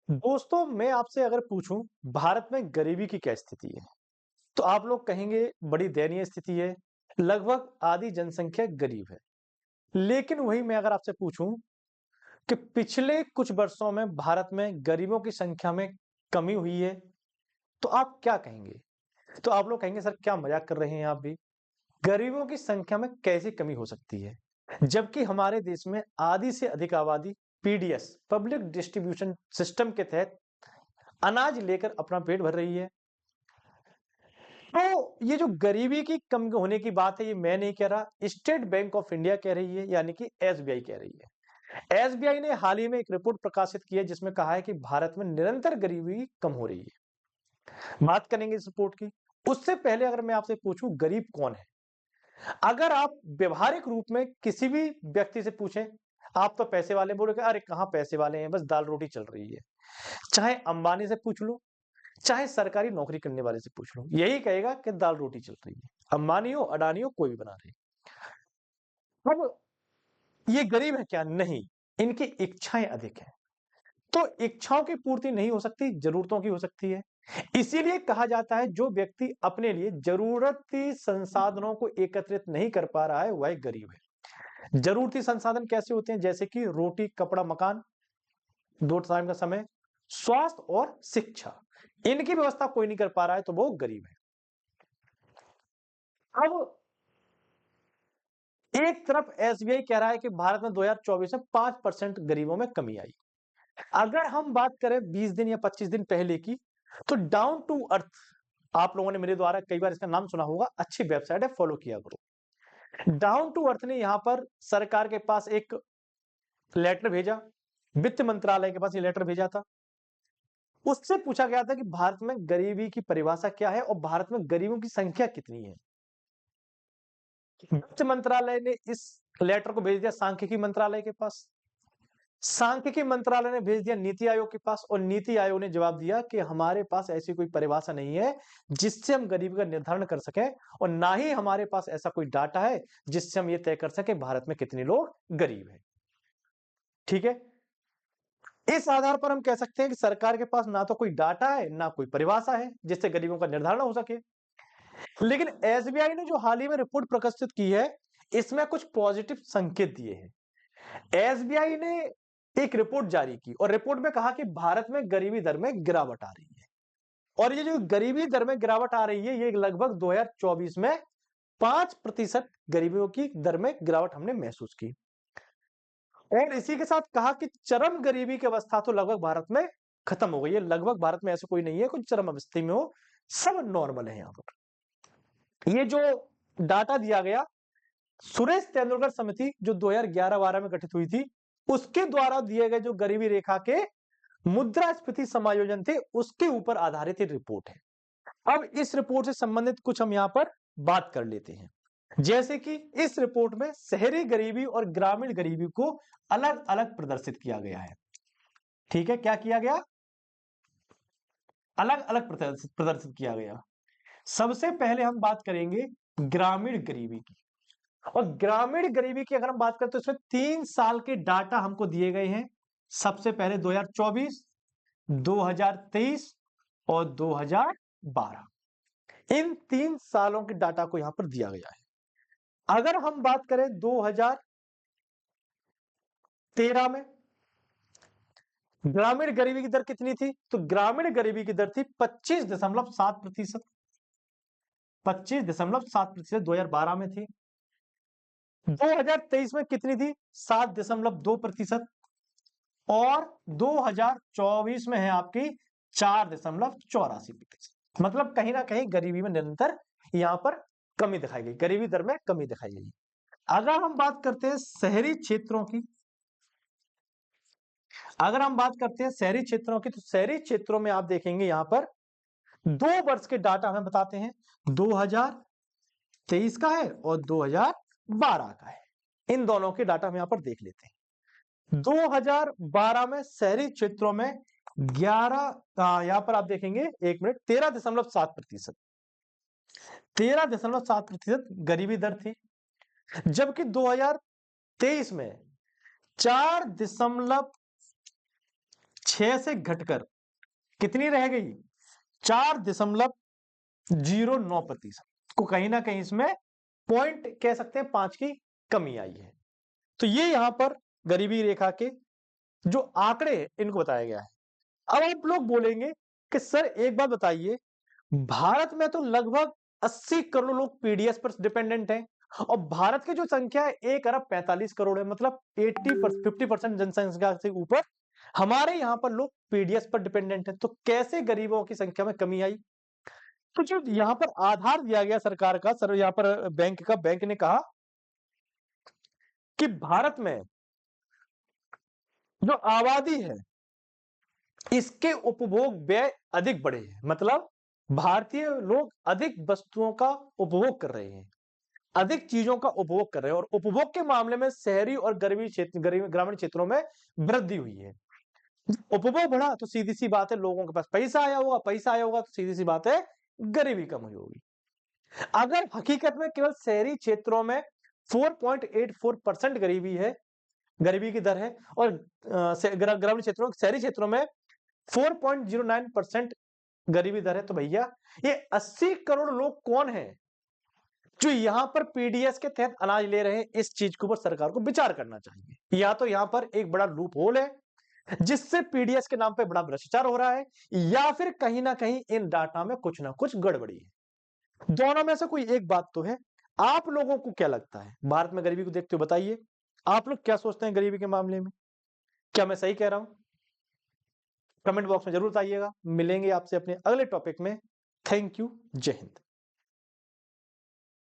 दोस्तों मैं आपसे अगर पूछूं भारत में गरीबी की क्या स्थिति है तो आप लोग कहेंगे बड़ी दयनीय स्थिति है। लगभग आधी जनसंख्या गरीब है। लेकिन वही मैं अगर आपसे पूछूं कि पिछले कुछ वर्षों में भारत में गरीबों की संख्या में कमी हुई है तो आप क्या कहेंगे? तो आप लोग कहेंगे सर क्या मजाक कर रहे हैं आप भी। गरीबों की संख्या में कैसे कमी हो सकती है जबकि हमारे देश में आधी से अधिक आबादी पीडीएस पब्लिक डिस्ट्रीब्यूशन सिस्टम के तहत अनाज लेकर अपना पेट भर रही है। तो ये जो गरीबी की कम होने की बात है ये मैं नहीं कह रहा, स्टेट बैंक ऑफ इंडिया कह रही है यानी कि एसबीआई कह रही है। एसबीआई ने हाल ही में एक रिपोर्ट प्रकाशित की है जिसमें कहा है कि भारत में निरंतर गरीबी कम हो रही है। बात करेंगे इस रिपोर्ट की। उससे पहले अगर मैं आपसे पूछूं गरीब कौन है, अगर आप व्यवहारिक रूप में किसी भी व्यक्ति से पूछें आप तो पैसे वाले बोलोगे, अरे कहाँ पैसे वाले हैं, बस दाल रोटी चल रही है। चाहे अंबानी से पूछ लो, चाहे सरकारी नौकरी करने वाले से पूछ लो, यही कहेगा कि दाल रोटी चल रही है। अंबानी हो अडानी हो कोई भी बना रहे। अब ये गरीब है क्या? नहीं, इनकी इच्छाएं अधिक है। तो इच्छाओं की पूर्ति नहीं हो सकती, जरूरतों की हो सकती है। इसीलिए कहा जाता है जो व्यक्ति अपने लिए जरूरती संसाधनों को एकत्रित नहीं कर पा रहा है वह गरीब है। जरूरती संसाधन कैसे होते हैं? जैसे कि रोटी कपड़ा मकान, दो टाइम का समय, स्वास्थ्य और शिक्षा। इनकी व्यवस्था कोई नहीं कर पा रहा है तो वो गरीब है। अब एक तरफ एसबीआई कह रहा है कि भारत में 2024 में 5% गरीबों में कमी आई। अगर हम बात करें 20 दिन या 25 दिन पहले की, तो डाउन टू अर्थ, आप लोगों ने मेरे द्वारा कई बार इसका नाम सुना होगा, अच्छी वेबसाइट है, फॉलो किया करो। डाउन टू अर्थ ने यहां पर सरकार के पास एक लेटर भेजा, वित्त मंत्रालय के पास ये लेटर भेजा था। उससे पूछा गया था कि भारत में गरीबी की परिभाषा क्या है और भारत में गरीबों की संख्या कितनी है। वित्त मंत्रालय ने इस लेटर को भेज दिया सांख्यिकी मंत्रालय के पास। सांख्यिकी मंत्रालय ने भेज दिया नीति आयोग के पास और नीति आयोग ने जवाब दिया कि हमारे पास ऐसी कोई परिभाषा नहीं है जिससे हम गरीबी का निर्धारण कर सकें, और ना ही हमारे पास ऐसा कोई डाटा है जिससे हम ये तय कर सकें भारत में कितने लोग गरीब हैं। ठीक है, इस आधार पर हम कह सकते हैं कि सरकार के पास ना तो कोई डाटा है ना कोई परिभाषा है जिससे गरीबों का निर्धारण हो सके। लेकिन एसबीआई ने जो हाल ही में रिपोर्ट प्रकाशित की है इसमें कुछ पॉजिटिव संकेत दिए हैं। एसबीआई ने एक रिपोर्ट जारी की और रिपोर्ट में कहा कि भारत में गरीबी दर में गिरावट आ रही है। और ये जो गरीबी दर में गिरावट आ रही है ये लगभग 2024 में 5% गरीबियों की दर में गिरावट हमने महसूस की। और इसी के साथ कहा कि चरम गरीबी की अवस्था तो लगभग भारत में खत्म हो गई है। लगभग भारत में ऐसा कोई नहीं है कोई चरम अवस्था में हो, सब नॉर्मल है यहाँ पर। ये जो डाटा दिया गया सुरेश तेंदुलकर समिति जो 2011-12 में गठित हुई थी उसके द्वारा दिए गए जो गरीबी रेखा के मुद्रास्फीति समायोजन थे उसके ऊपर आधारित रिपोर्ट है। अब इस रिपोर्ट से संबंधित कुछ हम यहां पर बात कर लेते हैं। जैसे कि इस रिपोर्ट में शहरी गरीबी और ग्रामीण गरीबी को अलग अलग प्रदर्शित किया गया है। ठीक है, क्या किया गया? अलग अलग प्रदर्शित किया गया। सबसे पहले हम बात करेंगे ग्रामीण गरीबी की। और ग्रामीण गरीबी की अगर हम बात करें तो इसमें 3 साल के डाटा हमको दिए गए हैं। सबसे पहले 2024, 2023 और 2012, इन 3 सालों के डाटा को यहां पर दिया गया है। अगर हम बात करें 2013 में ग्रामीण गरीबी की दर कितनी थी, तो ग्रामीण गरीबी की दर थी 25.7%। 25.7% 2012 में थी। 2023 में कितनी थी? 7.2%। और 2024 में है आपकी 4.84%। मतलब कहीं ना कहीं गरीबी में निरंतर यहां पर कमी दिखाई गई, गरीबी दर में कमी दिखाई गई। अगर हम बात करते हैं शहरी क्षेत्रों की, अगर हम बात करते हैं शहरी क्षेत्रों की, तो शहरी क्षेत्रों में आप देखेंगे यहां पर 2 वर्ष के डाटा हमें बताते हैं। 2023 का है और 2012 का है। इन दोनों के डाटा हम यहां पर देख लेते हैं। 2012 में शहरी क्षेत्रों में 11, यहां पर आप देखेंगे, एक मिनट, 13.7%, 13.7% गरीबी दर थी। जबकि 2023 में 4.4 6 से घटकर कितनी रह गई? 4.09% को कहीं ना कहीं इसमें पॉइंट कह सकते हैं 5 की कमी आई है। तो ये यहां पर गरीबी रेखा के जो आंकड़े हैं, इनको बताया गया है। अब आप लोग बोलेंगे कि सर एक बात बताइए, भारत में तो लगभग 80 करोड़ लोग पीडीएस पर डिपेंडेंट हैं और भारत की जो संख्या है 1 अरब 45 करोड़ है, मतलब 50% जनसंख्या से ऊपर हमारे यहाँ पर लोग पीडीएस पर डिपेंडेंट हैं। तो कैसे गरीबों की संख्या में कमी आई? तो जो यहाँ पर आधार दिया गया सरकार का, सर यहाँ पर बैंक ने कहा कि भारत में जो आबादी है इसके उपभोग व्यय अधिक बढ़े हैं, मतलब भारतीय लोग अधिक वस्तुओं का उपभोग कर रहे हैं, अधिक चीजों का उपभोग कर रहे हैं, और उपभोग के मामले में शहरी और ग्रामीण क्षेत्रों में वृद्धि हुई है। उपभोग बढ़ा तो सीधी सी बात है लोगों के पास पैसा आया होगा, पैसा आया होगा तो सीधी सी बात है गरीबी कम हुई होगी। अगर हकीकत में केवल शहरी क्षेत्रों में 4.84% गरीबी है, गरीबी की दर है, और ग्रामीण क्षेत्रों शहरी क्षेत्रों में 4.09% गरीबी दर है, तो भैया ये 80 करोड़ लोग कौन है जो यहां पर पीडीएस के तहत अनाज ले रहे हैं? इस चीज के ऊपर सरकार को विचार करना चाहिए। या तो यहां पर एक बड़ा लूप होल है जिससे पीडीएस के नाम पे बड़ा भ्रष्टाचार हो रहा है, या फिर कहीं ना कहीं इन डाटा में कुछ ना कुछ गड़बड़ी है। दोनों में से कोई एक बात तो है। आप लोगों को क्या लगता है भारत में गरीबी को देखते हुए? बताइए आप लोग क्या सोचते हैं गरीबी के मामले में? क्या मैं सही कह रहा हूं? कमेंट बॉक्स में जरूर बताइएगा। मिलेंगे आपसे अपने अगले टॉपिक में। Thank you. जय हिंद।